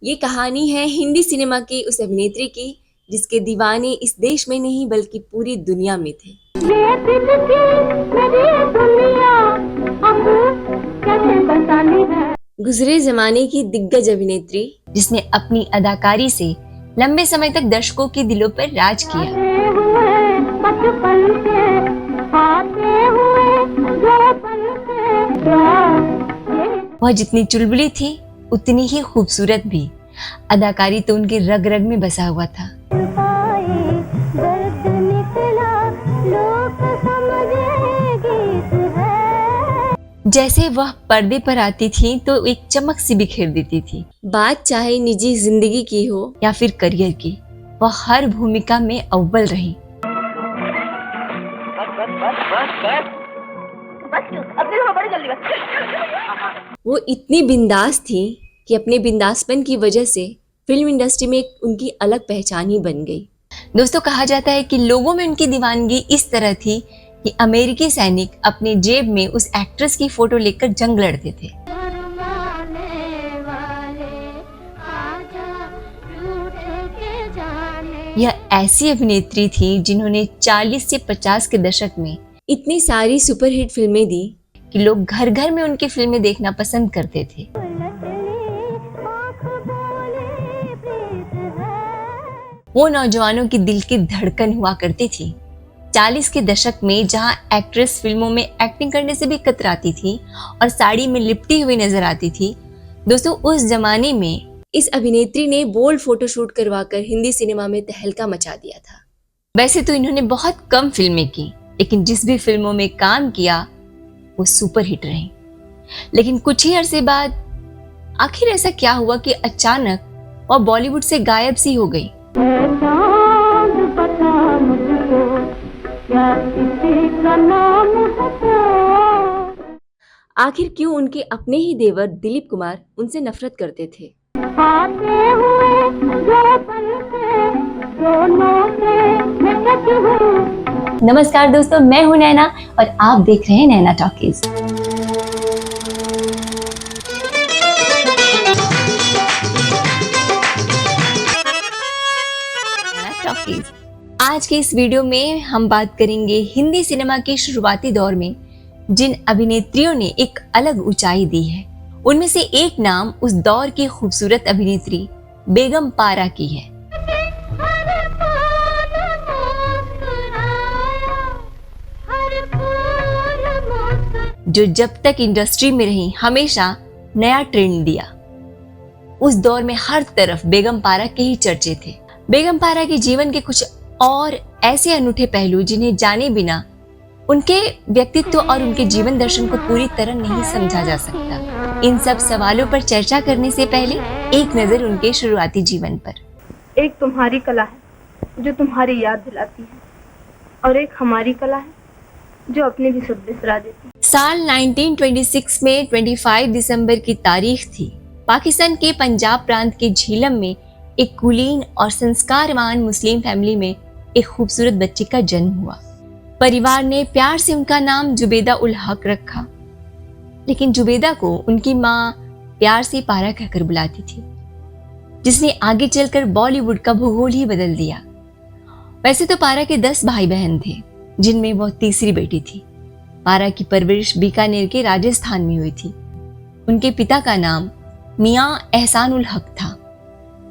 ये कहानी है हिंदी सिनेमा की उस अभिनेत्री की जिसके दीवाने इस देश में नहीं बल्कि पूरी दुनिया में थे। ये दिल की मेरी दुनिया अब कैसे बतानी है। गुजरे जमाने की दिग्गज अभिनेत्री जिसने अपनी अदाकारी से लंबे समय तक दर्शकों के दिलों पर राज किया। आते हुए बचपन के आते हुए जो पल के वह जितनी चुलबुली थी उतनी ही खूबसूरत भी। अदाकारी तो उनके रग रग में बसा हुआ था। दर्द निकला लोग समझे गीत है। जैसे वह पर्दे पर आती थी तो एक चमक सी बिखेर देती थी। बात चाहे निजी जिंदगी की हो या फिर करियर की, वह हर भूमिका में अव्वल रही। वो इतनी बिंदास थी कि अपने बिंदासपन की वजह से फिल्म इंडस्ट्री में उनकी अलग पहचान ही बन गई। दोस्तों, कहा जाता है कि लोगों में उनकी दीवानगी इस तरह थी कि अमेरिकी सैनिक अपने जेब में उस एक्ट्रेस की फोटो लेकर जंग लड़ते थे। यह ऐसी अभिनेत्री थी जिन्होंने 40 से 50 के दशक में इतनी सारी सुपरहिट फिल्में दी कि लोग घर घर में उनकी फिल्में देखना पसंद करते थे। वो नौजवानों की दिल की धड़कन हुआ करती थी। 40 के दशक में जहां एक्ट्रेस फिल्मों में एक्टिंग करने से भी कतराती थी और साड़ी में लिपटी हुई नजर आती थी, दोस्तों उस जमाने में इस अभिनेत्री ने बोल्ड फोटोशूट करवाकर हिंदी सिनेमा में तहलका मचा दिया था। वैसे तो इन्होंने बहुत कम फिल्में की, लेकिन जिस भी फिल्मों में काम किया वो सुपरहिट रही। लेकिन कुछ ही अरसे बाद आखिर ऐसा क्या हुआ कि अचानक वह बॉलीवुड से गायब सी हो गई। आखिर क्यों उनके अपने ही देवर दिलीप कुमार उनसे नफरत करते थे। आते हुए जो पल के दोनों से नमस्कार दोस्तों, मैं हूं नैना और आप देख रहे हैं नैना टॉकीज। आज के इस वीडियो में हम बात करेंगे हिंदी सिनेमा के शुरुआती दौर में जिन अभिनेत्रियों ने एक अलग ऊंचाई दी है। उनमें से एक नाम उस दौर की खूबसूरत अभिनेत्री बेगम पारा की है। जो जब तक इंडस्ट्री में रही हमेशा नया ट्रेंड दिया। उस दौर में हर तरफ बेगम पारा के ही चर्चे थे। बेगम पारा के जीवन के कुछ और ऐसे अनूठे पहलू जिन्हें जाने बिना उनके व्यक्तित्व और उनके जीवन दर्शन को पूरी तरह नहीं समझा जा सकता। इन सब सवालों पर चर्चा करने से पहले एक नजर उनके शुरुआती जीवन पर। एक तुम्हारी कला है जो तुम्हारी याद दिलाती है और एक हमारी कला है जो अपने भी सुध बिसरा देती है। साल 1926 में 25 दिसंबर की तारीख थी। पाकिस्तान के पंजाब प्रांत के झीलम में एक कुलीन और संस्कारवान मुस्लिम फैमिली में एक खूबसूरत बच्ची का जन्म हुआ। परिवार ने प्यार से उनका नाम जुबेदा उल हक रखा, लेकिन जुबेदा को उनकी माँ प्यार से पारा कहकर बुलाती थी, जिसने आगे चलकर बॉलीवुड का भूगोल ही बदल दिया। वैसे तो पारा के 10 भाई बहन थे, जिनमें वह तीसरी बेटी थी। पारा की परवरिश बीकानेर के राजस्थान में हुई थी। उनके पिता का नाम मियां एहसान उल हक था,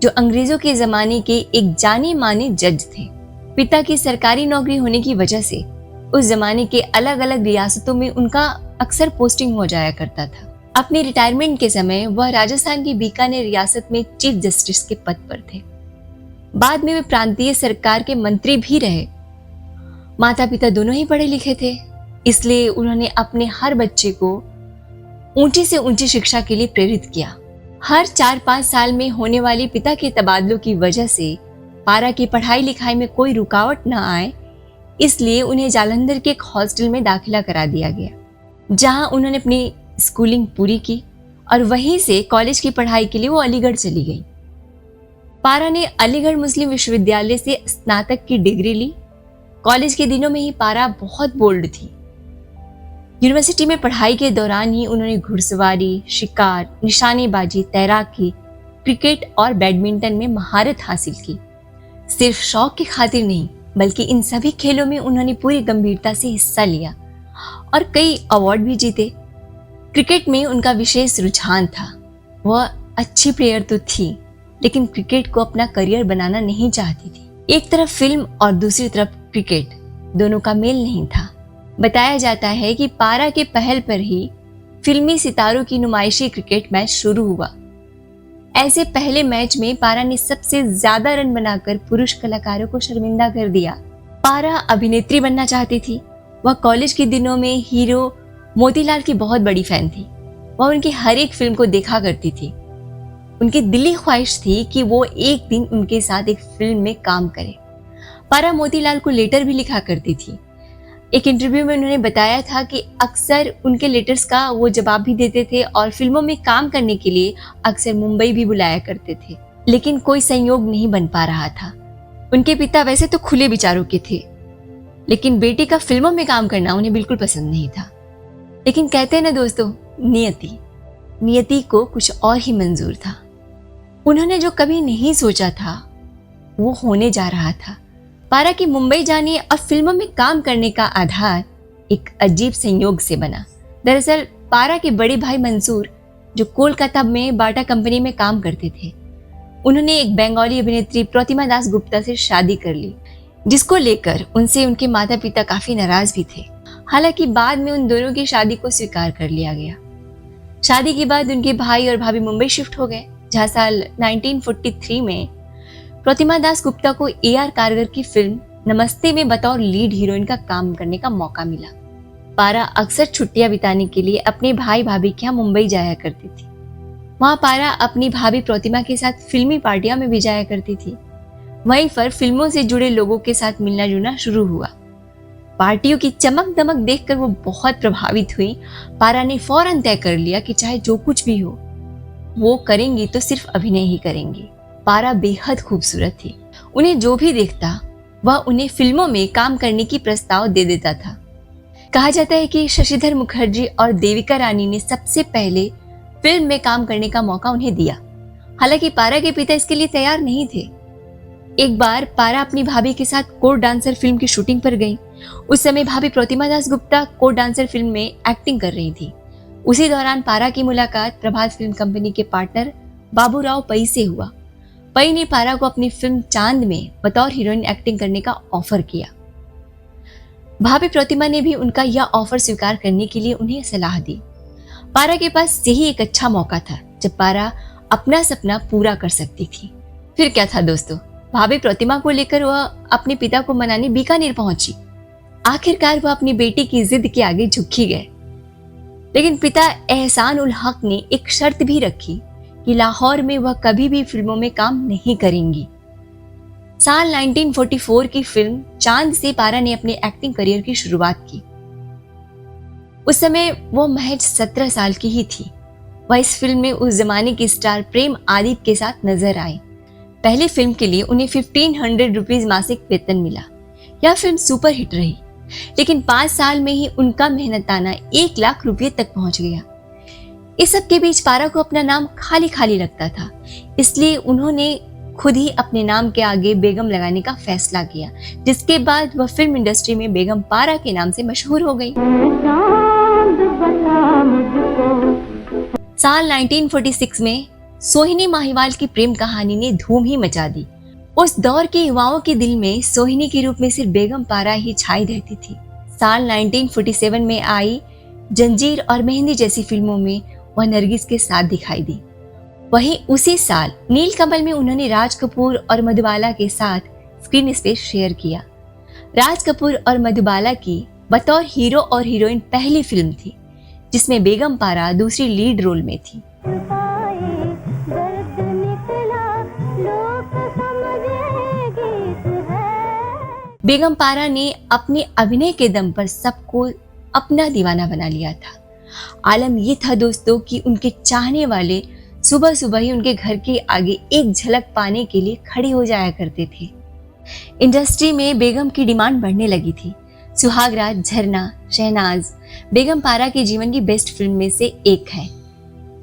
जो अंग्रेजों के जमाने के एक जाने माने जज थे। पिता की सरकारी नौकरी होने की वजह से उस जमाने के अलग अलग रियासतों में उनका अक्सर पोस्टिंग हो जाया करता था। अपने रिटायरमेंट के समय वह राजस्थान की बीकानेर रियासत में चीफ जस्टिस के पद पर थे। बाद में वे प्रांतीय सरकार के मंत्री भी रहे। माता पिता दोनों ही पढ़े लिखे थे, इसलिए उन्होंने अपने हर बच्चे को ऊंची से ऊंची शिक्षा के लिए प्रेरित किया। हर 4-5 साल में होने वाले पिता के तबादलों की वजह से पारा की पढ़ाई लिखाई में कोई रुकावट न आए, इसलिए उन्हें जालंधर के एक हॉस्टल में दाखिला करा दिया गया, जहां उन्होंने अपनी स्कूलिंग पूरी की और वहीं से कॉलेज की पढ़ाई के लिए वो अलीगढ़ चली गई। पारा ने अलीगढ़ मुस्लिम विश्वविद्यालय से स्नातक की डिग्री ली। कॉलेज के दिनों में ही पारा बहुत बोल्ड थी। यूनिवर्सिटी में पढ़ाई के दौरान ही उन्होंने घुड़सवारी, शिकार, निशानेबाजी, तैराकी, क्रिकेट और बैडमिंटन में महारत हासिल की। सिर्फ शौक की खातिर नहीं, बल्कि इन सभी खेलों में उन्होंने पूरी गंभीरता से हिस्सा लिया और कई अवार्ड भी जीते। क्रिकेट में उनका विशेष रुझान था। वह अच्छी प्लेयर तो थी, लेकिन क्रिकेट को अपना करियर बनाना नहीं चाहती थी। एक तरफ फिल्म और दूसरी तरफ क्रिकेट, दोनों का मेल नहीं था। बताया जाता है कि पारा के पहल पर ही फिल्मी सितारों की नुमाइशी क्रिकेट मैच शुरू हुआ। ऐसे पहले मैच में पारा ने सबसे ज्यादा रन बनाकर पुरुष कलाकारों को शर्मिंदा कर दिया। पारा अभिनेत्री बनना चाहती थी। वह कॉलेज के दिनों में हीरो मोतीलाल की बहुत बड़ी फैन थी। वह उनकी हर एक फिल्म को देखा करती थी। उनकी दिली ख्वाहिश थी कि वो एक दिन उनके साथ एक फिल्म में काम करे। पारा मोतीलाल को लेटर भी लिखा करती थी। एक इंटरव्यू में उन्होंने बताया था कि अक्सर उनके लेटर्स का वो जवाब भी देते थे और फिल्मों में काम करने के लिए अक्सर मुंबई भी बुलाया करते थे, लेकिन कोई संयोग नहीं बन पा रहा था। उनके पिता वैसे तो खुले विचारों के थे, लेकिन बेटे का फिल्मों में काम करना उन्हें बिल्कुल पसंद नहीं था। लेकिन कहते हैं ना दोस्तों, नियति को कुछ और ही मंजूर था। उन्होंने जो कभी नहीं सोचा था वो होने जा रहा था। पारा की मुंबई जाने और फिल्मों में काम करने का आधार एक अजीब संयोग से बना। दरअसल पारा के बड़े भाई मंसूर, जो कोलकाता में बाटा कंपनी में काम करते थे, उन्होंने एक बंगाली अभिनेत्री प्रतिमा दास गुप्ता से शादी कर ली, जिसको लेकर उनसे उनके माता पिता काफी नाराज भी थे। हालांकि बाद में उन दोनों की शादी को स्वीकार कर लिया गया। शादी के बाद उनके भाई और भाभी मुंबई शिफ्ट हो गए, जहाँ साल 1943 में प्रतिमा दास गुप्ता को AR कारगर की फिल्म नमस्ते में बतौर लीड हीरोइन का काम करने का मौका मिला। पारा अक्सर छुट्टियां बिताने के लिए अपने भाई भाभी के यहाँ मुंबई जाया करती थी। वहां पारा अपनी भाभी प्रतिमा के साथ फिल्मी पार्टियां में भी जाया करती थी। वहीं पर फिल्मों से जुड़े लोगों के साथ मिलना जुलना शुरू हुआ। पार्टियों की चमक दमक देखकर वो बहुत प्रभावित हुई। पारा ने फौरन तय कर लिया कि चाहे जो कुछ भी हो, वो करेंगी तो सिर्फ अभिनय ही करेंगी। पारा बेहद खूबसूरत थी। उन्हें जो भी देखता वह उन्हें फिल्मों में काम करने की प्रस्ताव दे देता था। कहा जाता है कि शशिधर मुखर्जी और देविका रानी ने सबसे पहले फिल्म में काम करने का मौका उन्हें दिया। हालांकि पारा के पिता इसके लिए तैयार नहीं थे। एक बार पारा अपनी भाभी के साथ कोर्ट डांसर फिल्म की शूटिंग पर गई। उस समय भाभी प्रतिमा Das Gupta court dancer film में एक्टिंग कर रही थी। उसी दौरान पारा की मुलाकात प्रभात फिल्म कंपनी के पार्टनर बाबूराव पई से हुआ। पई ने पारा को अपनी फिल्म चांद में बतौर हीरोइन एक्टिंग करने का ऑफर किया। भाभी प्रतिमा ने भी उनका यह ऑफर स्वीकार करने के लिए उन्हें सलाह दी। पारा के पास यही एक अच्छा मौका था जब पारा अपना सपना पूरा कर सकती थी। फिर क्या था दोस्तों, भाभी प्रतिमा को लेकर वह अपने पिता को मनाने बीकानेर पहुंची। आखिरकार वह अपनी बेटी की जिद के आगे झुक ही गए। लेकिन पिता एहसान उल हक ने एक शर्त भी रखी कि लाहौर में वह कभी भी फिल्मों में काम नहीं करेंगी। साल 1944 की फिल्म चांद से पारा ने अपने एक्टिंग करियर की शुरुआत की। उस समय वो महज 17 साल की ही थी। वह इस फिल्म में उस जमाने की स्टार प्रेम आदिप के साथ नजर आई। पहली फिल्म के लिए उन्हें 1500 रुपीज मासिक वेतन मिला। यह फिल्म सुपर हिट रही, लेकिन 5 साल में ही उनका मेहनताना 1 लाख रुपये तक पहुंच गया। इस सब के बीच पारा को अपना नाम खाली खाली लगता था, इसलिए उन्होंने खुद ही अपने नाम के आगे बेगम लगाने का फैसला किया, जिसके बाद वह फिल्म इंडस्ट्री में बेगम पारा के नाम से मशहूर हो गई। साल 1946 में सोहिनी माहिवाल की प्रेम कहानी ने धूम ही मचा दी। उस दौर के युवाओं के दिल में सोहिनी के रूप में सिर्फ बेगम पारा ही छाई रहती थी। साल 1947 में आई जंजीर और मेहंदी जैसी फिल्मों में वह नरगिस के साथ दिखाई दी। वहीं उसी साल नीलकमल में उन्होंने राज कपूर और मधुबाला के साथ स्क्रीन स्पेस शेयर किया। राज कपूर और मधुबाला की बतौर हीरो और हीरोइन पहली फिल्म थी, जिसमें बेगम पारा दूसरी लीड रोल में थी। बेगम पारा ने अपने अभिनय के दम पर सबको अपना दीवाना बना लिया था। आलम ये था दोस्तों कि उनके चाहने वाले सुबह सुबह ही उनके घर के आगे एक झलक पाने के लिए खड़े हो जाया करते थे। इंडस्ट्री में बेगम की डिमांड बढ़ने लगी थी। सुहागराज, झरना, शहनाज बेगम पारा के जीवन की बेस्ट फिल्म में से एक है।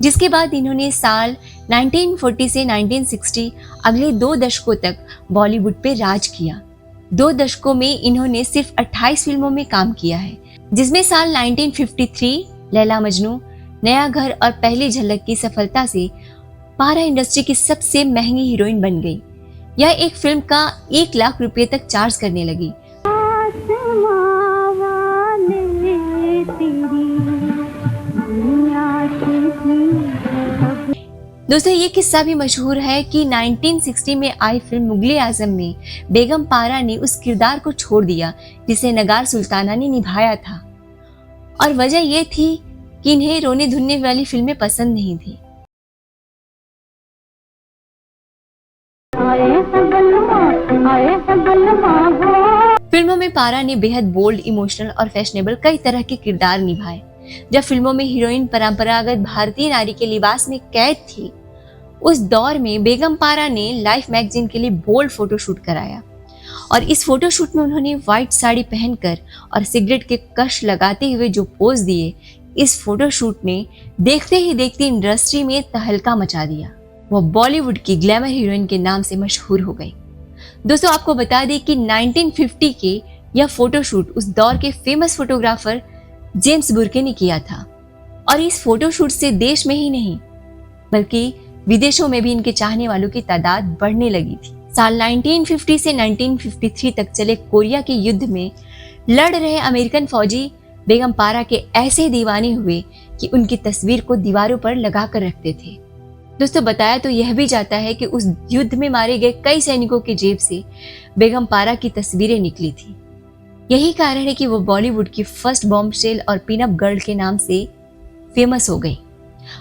जिसके बाद इन्होंने साल 1940 से 1960 अगले 2 दशकों तक बॉलीवुड पे राज किया। 2 दशकों में इन्होंने सिर्फ 28 फिल्मों में काम किया है, जिसमें साल 1953 लैला मजनू, नया घर और पहली झलक की सफलता से पारा इंडस्ट्री की सबसे महंगी हीरोइन बन गई। यह एक फिल्म का 1 लाख रुपए तक चार्ज करने लगी। दोस्तों, ये किस्सा भी मशहूर है कि 1960 में आई फिल्म मुगले आजम में बेगम पारा ने उस किरदार को छोड़ दिया जिसे नगार सुल्ताना ने निभाया था, और वजह यह थी कि इन्हें रोने धुनने वाली फिल्में पसंद नहीं थी। फिल्मों में पारा ने बेहद बोल्ड, इमोशनल और फैशनेबल कई तरह के किरदार निभाए। जब फिल्मों में हीरोइन परंपरागत भारतीय नारी के लिबास में कैद थी, उस दौर में बेगम पारा ने लाइफ मैगजीन के लिए बोल्ड फोटोशूट कराया, और इस फोटोशूट में उन्होंने व्हाइट साड़ी पहनकर और सिगरेट के कश लगाते हुए जो पोज दिए, इस फोटोशूट ने देखते ही देखते इंडस्ट्री में तहलका मचा दिया। वो बॉलीवुड की ग्लैमर हीरोइन के नाम से मशहूर हो गई। दोस्तों, आपको बता दें कि 1950 के यह फोटोशूट उस दौर के फेमस फोटोग्राफर जेम्स बुर्के ने किया था, और इस फोटोशूट से देश में ही नहीं बल्कि विदेशों में भी इनके चाहने वालों की तादाद बढ़ने लगी थी। साल 1950 से 1953 तक चले कोरिया के युद्ध में लड़ रहे अमेरिकन फौजी बेगम पारा के ऐसे दीवाने हुए कि उनकी तस्वीर को दीवारों पर लगा कर रखते थे। दोस्तों, बताया तो यह भी जाता है कि उस युद्ध में मारे गए कई सैनिकों की जेब से बेगम पारा की तस्वीरें निकली थी। यही कारण है कि वो बॉलीवुड की फर्स्ट बॉम्बशेल और पिनअप गर्ल के नाम से फेमस हो गई।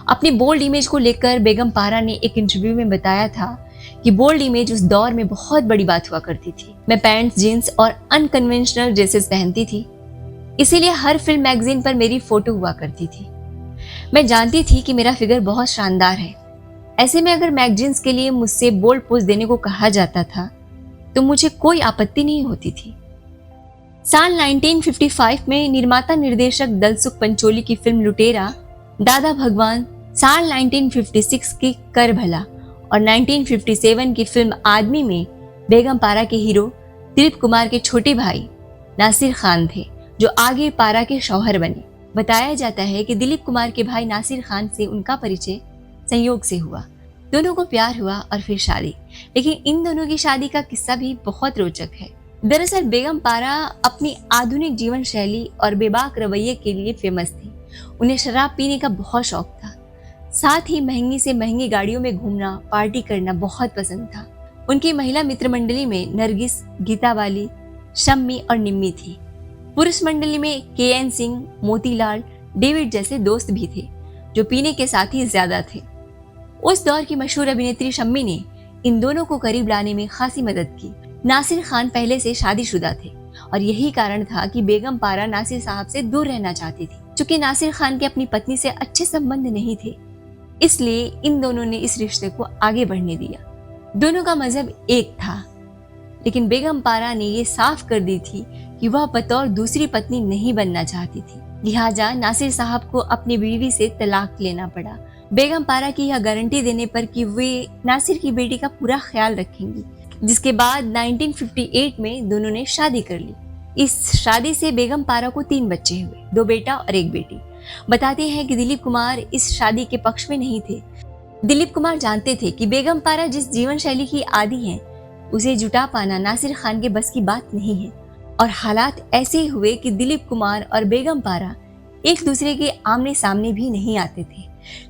अपनी बोल्ड इमेज को लेकर बेगम पारा ने एक इंटरव्यू में बताया था कि बोल्ड इमेज उस दौर में बहुत बड़ी बात हुआ करती थी। मैं पैंट्स, जीन्स और अनकन्वेंशनल ड्रेसेस पहनती थी, इसीलिए हर फिल्म मैगजीन पर मेरी फोटो हुआ करती थी। मैं जानती थी कि मेरा फिगर बहुत शानदार है, ऐसे में अगर मैगजीन्स के लिए मुझसे बोल्ड पोज देने को कहा जाता था तो मुझे कोई आपत्ति नहीं होती थी। साल 1955 में निर्माता निर्देशक दलसुख पंचोली की फिल्म लुटेरा, दादा भगवान, साल 1956 की कर भला और 1957 की फिल्म आदमी में बेगम पारा के हीरो दिलीप कुमार के छोटे भाई नासिर खान थे, जो आगे पारा के शौहर बने। बताया जाता है कि दिलीप कुमार के भाई नासिर खान से उनका परिचय संयोग से हुआ। दोनों को प्यार हुआ और फिर शादी, लेकिन इन दोनों की शादी का किस्सा भी बहुत रोचक है। दरअसल बेगम पारा अपनी आधुनिक जीवन शैली और बेबाक रवैये के लिए फेमस थी। उन्हें शराब पीने का बहुत शौक था, साथ ही महंगी से महंगी गाड़ियों में घूमना, पार्टी करना बहुत पसंद था। उनकी महिला मित्र मंडली में नरगिस, गीता बाली, शम्मी और निम्मी थी। पुरुष मंडली में KN सिंह, मोतीलाल, डेविड जैसे दोस्त भी थे, जो पीने के साथ ही ज्यादा थे। उस दौर की मशहूर अभिनेत्री शम्मी ने इन दोनों को करीब लाने में खासी मदद की। नासिर खान पहले से शादीशुदा थे और यही कारण था कि बेगम पारा नासिर साहब से दूर रहना चाहती थी। चूंकि नासिर खान के अपनी पत्नी से अच्छे संबंध नहीं थे, इसलिए इन दोनों ने इस रिश्ते को आगे बढ़ने दिया। दोनों का मजहब एक था, लेकिन बेगम पारा ने ये साफ कर दी थी कि वह बतौर दूसरी पत्नी नहीं बनना चाहती थी। लिहाजा नासिर साहब को अपनी बीवी से तलाक लेना पड़ा। बेगम पारा की यह गारंटी देने पर कि वे नासिर की बेटी का पूरा ख्याल रखेंगी, जिसके बाद 1958 में दोनों ने शादी कर ली। इस शादी से बेगम पारा को 3 बच्चे हुए, 2 बेटा और 1 बेटी। बताते हैं कि दिलीप कुमार इस शादी के पक्ष में नहीं थे। दिलीप कुमार जानते थे कि बेगम पारा जिस जीवन शैली की आदी हैं, उसे जुटा पाना नासिर खान के बस की बात नहीं है, और हालात ऐसे हुए कि दिलीप कुमार और बेगम पारा एक दूसरे के आमने सामने भी नहीं आते थे।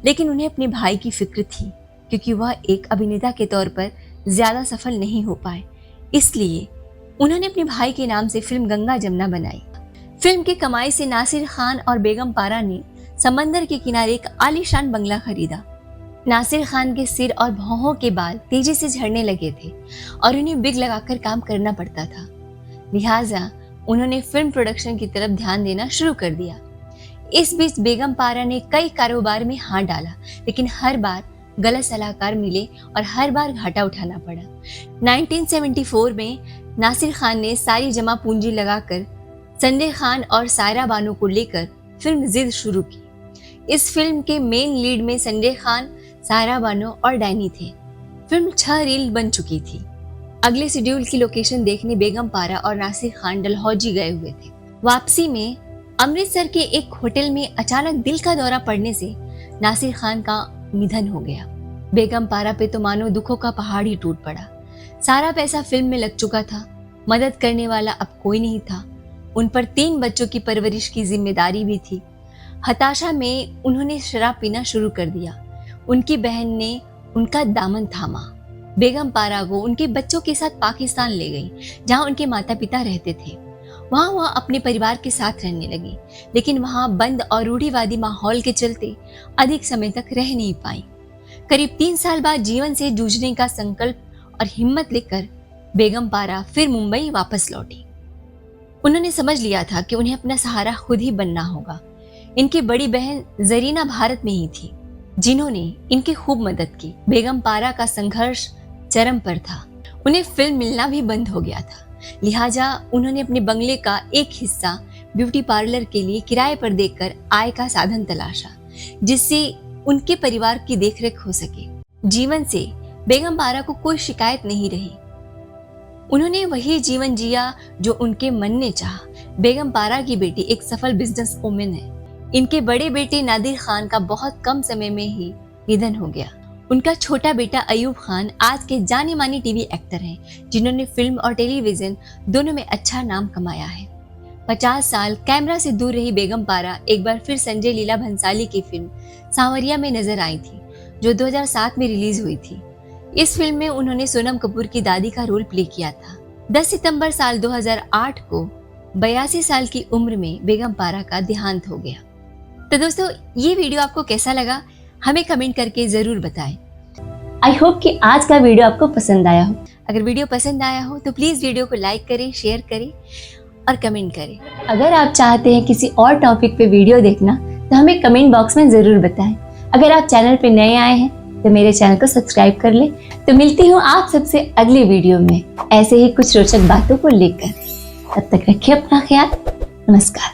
लेकिन उन्हें अपने भाई की फिक्र थी, क्योंकि वह एक अभिनेता के तौर पर ज्यादा सफल नहीं हो पाए। इसलिए उन्होंने अपने भाई के नाम से फिल्म गंगा जमुना बनाई। फिल्म की कमाई से नासिर खान और बेगम पारा ने समंदर के किनारे एक आलीशान बंगला खरीदा। नासिर खान के सिर और भौहों के बाल तेजी से झड़ने लगे थे और उन्हें बिग लगाकर काम करना पड़ता था। लिहाजा उन्होंने फिल्म प्रोडक्शन की तरफ ध्यान देना शुरू कर दिया। इस बीच बेगम पारा ने कई कारोबार में हाथ डाला, लेकिन हर बार गलत सलाहकार मिले और हर बार घाटा उठाना पड़ा। 1974 में नासिर खान ने सारी जमा पूंजी लगाकर संजय खान और सायरा बानो को लेकर फिल्म जिद शुरू की। इस फिल्म के मेन लीड में संजय खान, सारा बानो और डैनी थे। फिल्म 6 रील बन चुकी थी। अगले शेड्यूल की लोकेशन देखने बेगम पारा और नासिर खान डलहौजी गए हुए थे। वापसी में अमृतसर के एक होटल में अचानक दिल का दौरा पड़ने से नासिर खान का निधन हो गया। बेगम पारा पे तो मानो दुखों का पहाड़ ही टूट पड़ा। सारा पैसा फिल्म में लग चुका था, मदद करने वाला अब कोई नहीं था। उन पर 3 बच्चों की परवरिश की जिम्मेदारी भी थी। हताशा में उन्होंने शराब पीना शुरू कर दिया। उनकी बहन ने उनका दामन थामा। बेगम पारा को उनके बच्चों के साथ पाकिस्तान ले गई, जहां उनके माता पिता रहते थे। वहां वह अपने परिवार के साथ रहने लगी, लेकिन वहां बंद और रूढ़िवादी माहौल के चलते अधिक समय तक रह नहीं पाई। करीब 3 साल बाद जीवन से जूझने का संकल्प और हिम्मत लेकर बेगम पारा फिर मुंबई वापस लौटी। उन्होंने समझ लिया था कि उन्हें अपना सहारा खुद ही बनना होगा। इनकी बड़ी बहन जरीना भारत में ही थी, जिन्होंने इनकी खूब मदद की। बेगम पारा का संघर्ष चरम पर था। उन्हें फिल्म मिलना भी बंद हो गया था, लिहाजा उन्होंने अपने बंगले का एक हिस्सा ब्यूटी पार्लर के लिए किराए पर देकर आय का साधन तलाशा, जिससे उनके परिवार की देखरेख हो सके। जीवन से बेगम पारा को कोई शिकायत नहीं रही। उन्होंने वही जीवन जिया जो उनके मन ने चाहा। बेगम पारा की बेटी एक सफल बिजनेस वुमेन है। इनके बड़े बेटे नादिर खान का बहुत कम समय में ही निधन हो गया। उनका छोटा बेटा अयूब खान आज के जाने माने टीवी एक्टर हैं, जिन्होंने फिल्म और टेलीविजन दोनों में अच्छा नाम कमाया है। 50 साल कैमरा से दूर रही बेगम पारा एक बार फिर संजय लीला भंसाली की फिल्म सांवरिया में नजर आई थी, जो 2007 में रिलीज हुई थी। इस फिल्म में उन्होंने सोनम कपूर की दादी का रोल प्ले किया था। 10 सितंबर साल 2008 को 82 साल की उम्र में बेगम पारा का देहांत हो गया। तो दोस्तों, ये वीडियो आपको कैसा लगा हमें कमेंट करके जरूर बताएं। आई होप कि आज का वीडियो आपको पसंद आया हो। अगर वीडियो पसंद आया हो तो प्लीज वीडियो को लाइक करें, शेयर करें और कमेंट करें। अगर आप चाहते हैं किसी और टॉपिक पे वीडियो देखना तो हमें कमेंट बॉक्स में जरूर बताएं। अगर आप चैनल पे नए आए हैं तो मेरे चैनल को सब्सक्राइब कर लें। तो मिलती हूँ आप सबसे अगले वीडियो में ऐसे ही कुछ रोचक बातों को लेकर। तब तक रखिए अपना ख्याल। नमस्कार।